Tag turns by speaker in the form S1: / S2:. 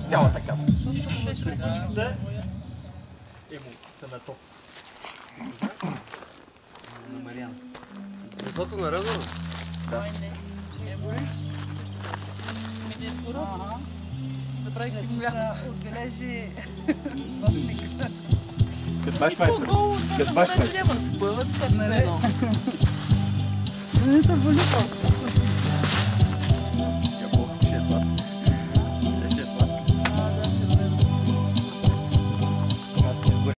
S1: Цялата каса. Да. Емоцията на топ. На Мариана.
S2: Месото на Разова?
S1: Да.
S3: Не боли? Ми избора? Забравих си коляна. Отбележи вътника.
S1: Като баш майстър. Като баш майстър.
S3: Няма се бъдат, не. Не те боли толкова.